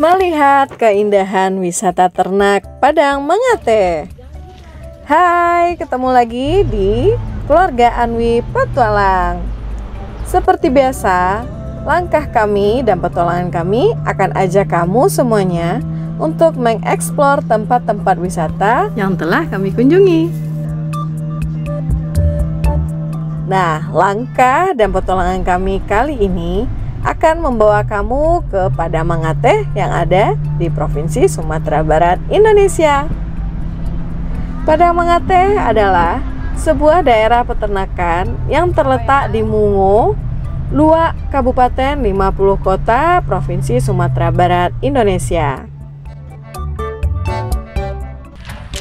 melihat keindahan wisata ternak Padang Mangate. Hai, ketemu lagi di keluarga Anwi Petualang. Seperti biasa, langkah kami dan petualangan kami akan ajak kamu semuanya untuk mengeksplor tempat-tempat wisata yang telah kami kunjungi. Nah, langkah dan petualangan kami kali ini akan membawa kamu ke Padang Mangate yang ada di Provinsi Sumatera Barat, Indonesia. Padang Mangate adalah sebuah daerah peternakan yang terletak di Mungo, Luak, Kabupaten 50 Kota, Provinsi Sumatera Barat, Indonesia.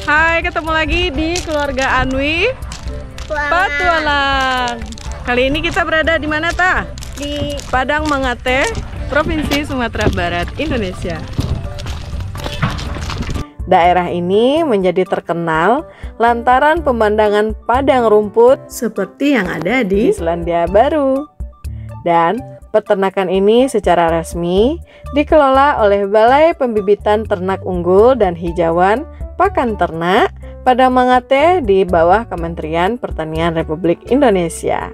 Hai, ketemu lagi di keluarga Anwi Petualang. Kali ini kita berada di mana, Ta? Di Padang Mangate, Provinsi Sumatera Barat, Indonesia. Daerah ini menjadi terkenal lantaran pemandangan padang rumput seperti yang ada di Selandia Baru. Dan peternakan ini secara resmi dikelola oleh Balai Pembibitan Ternak Unggul dan Hijauan Pakan Ternak Padang Mangate di bawah Kementerian Pertanian Republik Indonesia.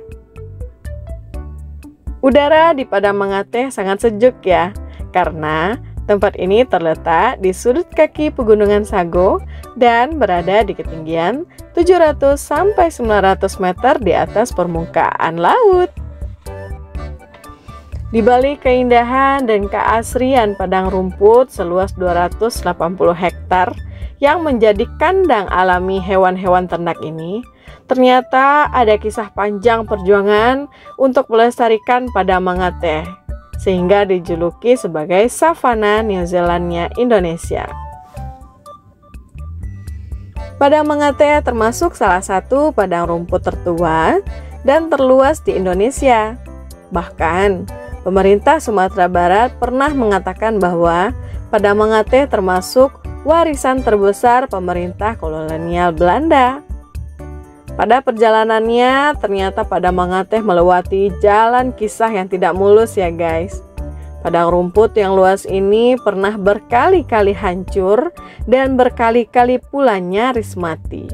Udara di Padang Mangate sangat sejuk ya, karena tempat ini terletak di sudut kaki Pegunungan Sago dan berada di ketinggian 700 sampai 900 meter di atas permukaan laut. Di balik keindahan dan keasrian padang rumput seluas 280 hektar yang menjadi kandang alami hewan-hewan ternak ini, ternyata ada kisah panjang perjuangan untuk melestarikan Padang Mangate, sehingga dijuluki sebagai savana New Zealandnya Indonesia. Padang Mangate termasuk salah satu padang rumput tertua dan terluas di Indonesia. Bahkan, pemerintah Sumatera Barat pernah mengatakan bahwa Padang Mangate termasuk warisan terbesar pemerintah kolonial Belanda. Pada perjalanannya, ternyata Padang Mangate melewati jalan kisah yang tidak mulus ya guys. Padang rumput yang luas ini pernah berkali-kali hancur dan berkali-kali pula nyaris mati.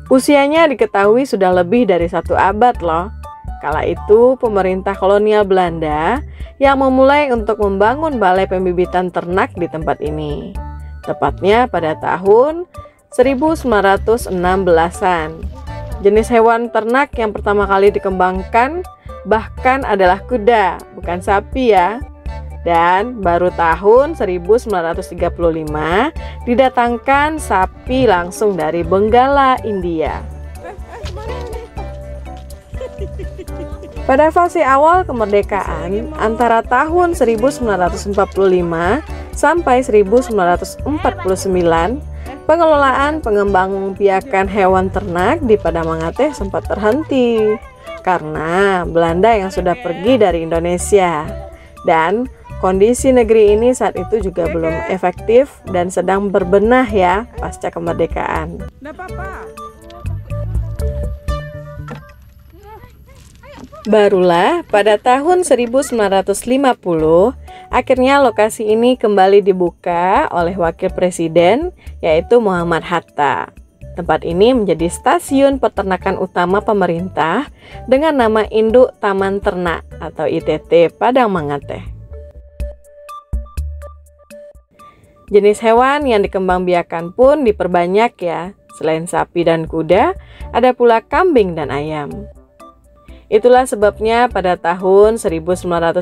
Usianya diketahui sudah lebih dari 1 abad loh. Kala itu pemerintah kolonial Belanda yang memulai untuk membangun balai pembibitan ternak di tempat ini. Tepatnya pada tahun 1916-an. Jenis hewan ternak yang pertama kali dikembangkan bahkan adalah kuda, bukan sapi ya. Dan baru tahun 1935 didatangkan sapi langsung dari Benggala, India. Pada fase awal kemerdekaan antara tahun 1945 sampai 1949, pengelolaan pengembang biakan hewan ternak di Padang Mangate sempat terhenti karena Belanda yang sudah pergi dari Indonesia, dan kondisi negeri ini saat itu juga belum efektif dan sedang berbenah ya pasca kemerdekaan. Barulah pada tahun 1950 akhirnya lokasi ini kembali dibuka oleh Wakil Presiden yaitu Muhammad Hatta. Tempat ini menjadi stasiun peternakan utama pemerintah dengan nama Induk Taman Ternak atau ITT Padang Mangate. Jenis hewan yang dikembangbiakan pun diperbanyak ya. Selain sapi dan kuda, ada pula kambing dan ayam. Itulah sebabnya pada tahun 1955,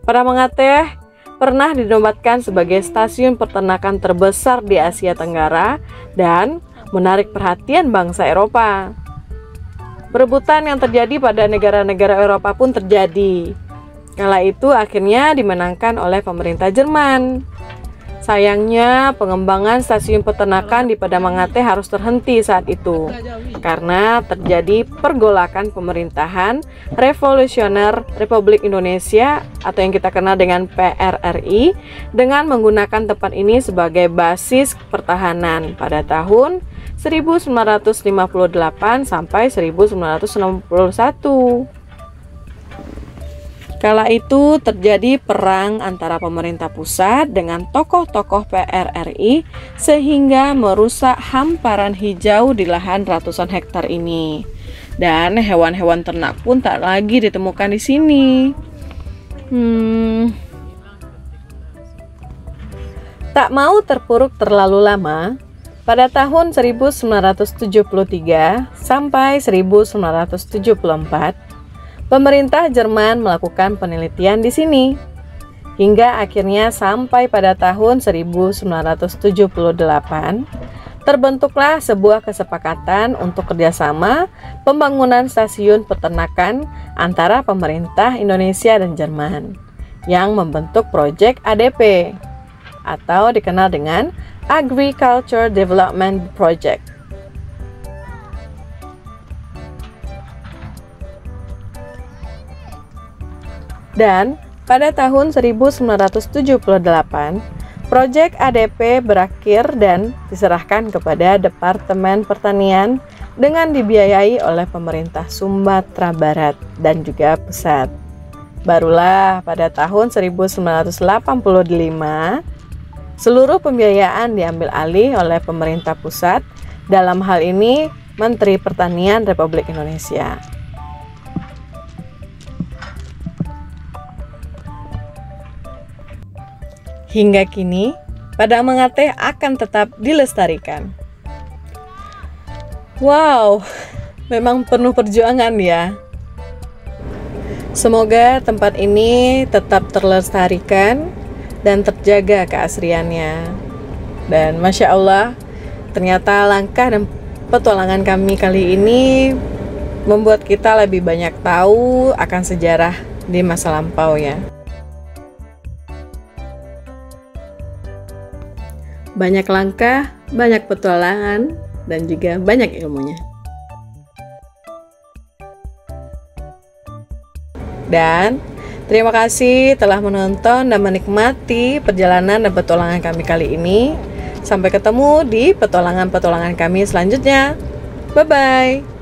Padang Mangate pernah dinobatkan sebagai stasiun peternakan terbesar di Asia Tenggara dan menarik perhatian bangsa Eropa. Perebutan yang terjadi pada negara-negara Eropa pun terjadi. Kala itu akhirnya dimenangkan oleh pemerintah Jerman. Sayangnya pengembangan stasiun peternakan di Padang Mangate harus terhenti saat itu karena terjadi pergolakan pemerintahan Revolusioner Republik Indonesia atau yang kita kenal dengan PRRI dengan menggunakan tempat ini sebagai basis pertahanan pada tahun 1958 sampai 1961. Kala itu terjadi perang antara pemerintah pusat dengan tokoh-tokoh PRRI sehingga merusak hamparan hijau di lahan ratusan hektar ini. Dan hewan-hewan ternak pun tak lagi ditemukan di sini. Tak mau terpuruk terlalu lama, pada tahun 1973 sampai 1974, pemerintah Jerman melakukan penelitian di sini. Hingga akhirnya sampai pada tahun 1978, terbentuklah sebuah kesepakatan untuk kerjasama pembangunan stasiun peternakan antara pemerintah Indonesia dan Jerman yang membentuk proyek ADP atau dikenal dengan Agriculture Development Project. Dan pada tahun 1978, proyek ADP berakhir dan diserahkan kepada Departemen Pertanian dengan dibiayai oleh pemerintah Sumatera Barat dan juga pusat. Barulah pada tahun 1985, seluruh pembiayaan diambil alih oleh pemerintah pusat, dalam hal ini Menteri Pertanian Republik Indonesia. Hingga kini, Padang Mengate akan tetap dilestarikan. Wow, memang penuh perjuangan ya. Semoga tempat ini tetap terlestarikan dan terjaga keasriannya. Dan Masya Allah, ternyata langkah dan petualangan kami kali ini membuat kita lebih banyak tahu akan sejarah di masa lampau ya. Banyak langkah, banyak petualangan, dan juga banyak ilmunya. Dan terima kasih telah menonton dan menikmati perjalanan dan petualangan kami kali ini. Sampai ketemu di petualangan-petualangan kami selanjutnya. Bye-bye.